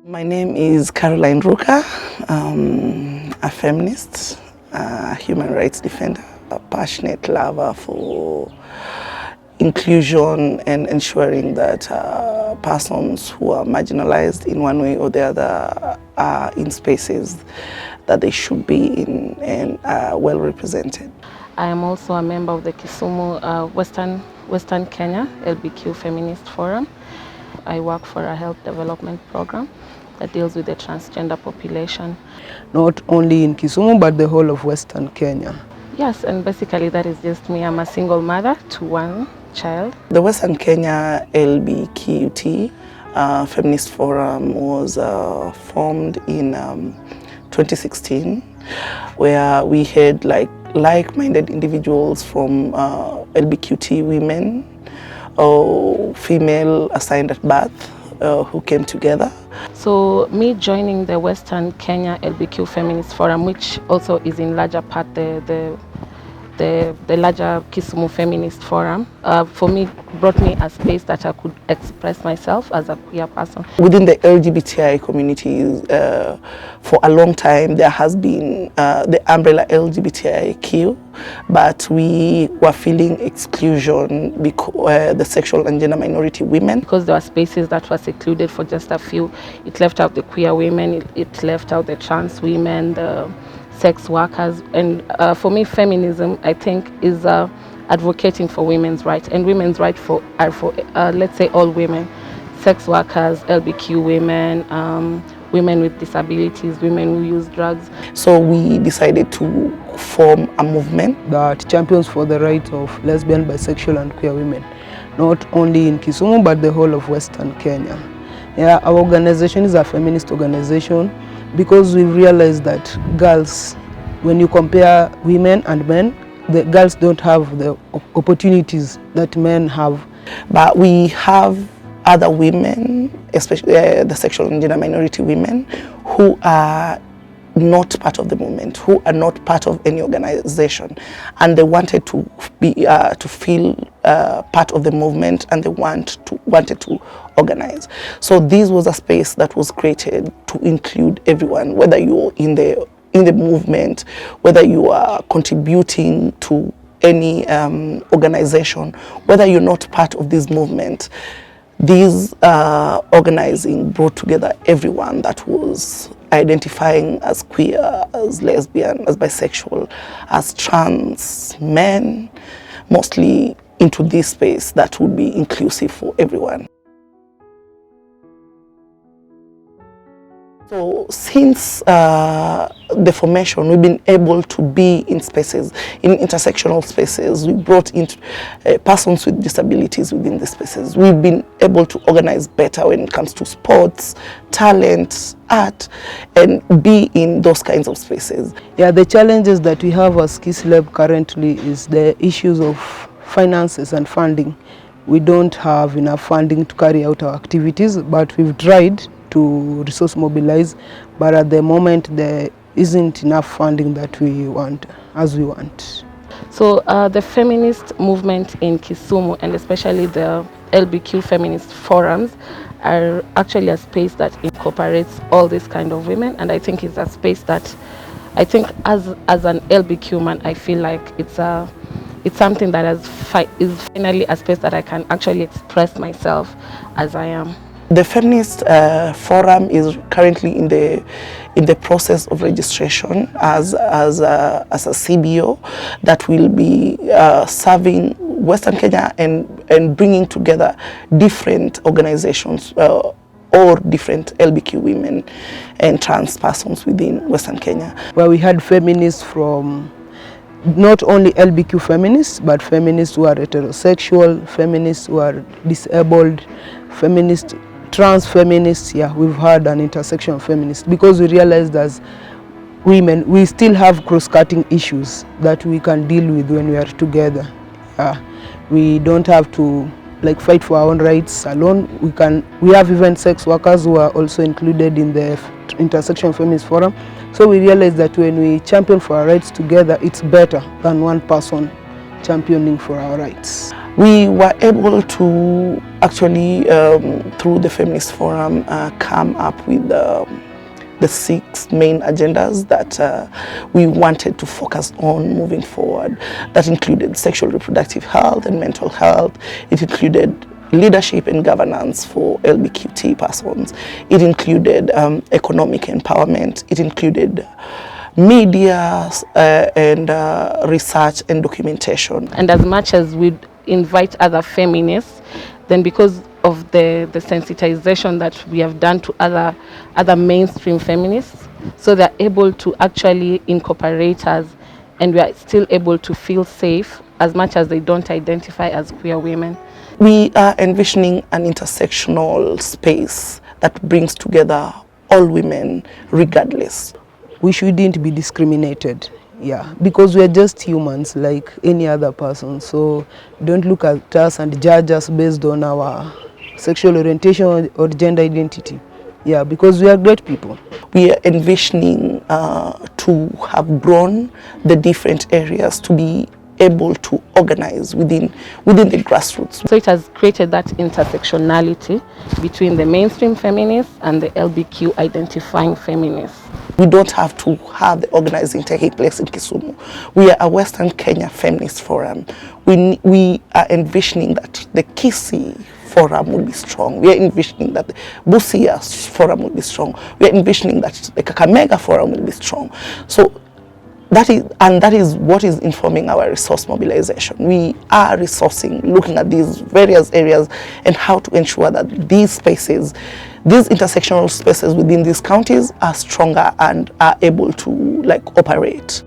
My name is Caroline Ruka, a feminist, a human rights defender, a passionate lover for inclusion and ensuring that persons who are marginalized in one way or the other are in spaces that they should be in and are well represented. I am also a member of the Kisumu Western Kenya Lbqt Feminist Forum. I work for a health development program that deals with the transgender population. Not only in Kisumu, but the whole of Western Kenya. Yes, and basically that is just me. I'm a single mother to one child. The Western Kenya Lbqt Feminist Forum was formed in 2016, where we had like-minded individuals from Lbqt women or female assigned at birth who came together. So me joining the Western Kenya Lbqt Feminist Forum, which also is in larger part the larger Kisumu Feminist Forum, for me brought me a space that I could express myself as a queer person. Within the LGBTI community, for a long time there has been the umbrella LGBTIQ, but we were feeling exclusion because the sexual and gender minority women. Because there were spaces that were secluded for just a few, it left out the queer women, it left out the trans women, the sex workers, and for me feminism, I think, is advocating for women's rights, and women's rights are for let's say all women, sex workers, LBQ women, women with disabilities, women who use drugs. So we decided to form a movement that champions for the rights of lesbian, bisexual and queer women, not only in Kisumu but the whole of Western Kenya. Yeah, our organization is a feminist organization because we realize that girls, when you compare women and men, the girls don't have the opportunities that men have. But we have other women, especially the sexual and gender minority women, who are not part of the movement, who are not part of any organization, and they wanted to be to feel part of the movement, and they wanted to organize. So this was a space that was created to include everyone, whether you're in the movement, whether you are contributing to any organization, whether you're not part of this movement. This organizing brought together everyone that was identifying as queer, as lesbian, as bisexual, as trans men, mostly into this space that would be inclusive for everyone. So since the formation, we've been able to be in spaces, in intersectional spaces. We brought in persons with disabilities within the spaces. We've been able to organize better when it comes to sports, talent, art, and be in those kinds of spaces. Yeah, the challenges that we have as KISLEB currently is the issues of finances and funding. We don't have enough funding to carry out our activities, but we've tried to resource mobilize, but at the moment there isn't enough funding that we want. So the feminist movement in Kisumu, and especially the LBQ feminist forums, are actually a space that incorporates all these kind of women, and I think it's a space that I think as an LBQ man, I feel like it's something that is finally a space that I can actually express myself as I am. The feminist forum is currently in the process of registration as a CBO that will be serving Western Kenya and bringing together different organizations or different LBQ women and trans persons within Western Kenya. Where we had feminists from not only LBQ feminists, but feminists who are heterosexual, feminists who are disabled, feminists, trans feminists. Yeah, we've had an intersection feminist because we realized as women we still have cross-cutting issues that we can deal with when we are together. We don't have to fight for our own rights alone. We have even sex workers who are also included in the Intersection Feminist Forum. So we realize that when we champion for our rights together, it's better than one person championing for our rights. We were able to actually, through the Feminist Forum, come up with the 6 main agendas that we wanted to focus on moving forward. That included sexual reproductive health and mental health. It included leadership and governance for LBQT persons. It included economic empowerment. It included media and research and documentation. And as much as we invite other feminists, then because of the sensitization that we have done to other mainstream feminists, so they're able to actually incorporate us, and we are still able to feel safe as much as they don't identify as queer women. We are envisioning an intersectional space that brings together all women regardless. We shouldn't be discriminated, yeah, because we are just humans like any other person. So don't look at us and judge us based on our sexual orientation or gender identity, yeah, because we are great people. We are envisioning to have grown the different areas to be able to organize within the grassroots. So it has created that intersectionality between the mainstream feminists and the LBQ identifying feminists. We don't have to have the organizing taking place in Kisumu. We are a Western Kenya Feminist Forum. We are envisioning that the Kisii Forum will be strong. We are envisioning that the Busia Forum will be strong. We are envisioning that the Kakamega Forum will be strong. So that is what is informing our resource mobilization. We are resourcing, looking at these various areas and how to ensure that these spaces, these intersectional spaces within these counties are stronger and are able to operate.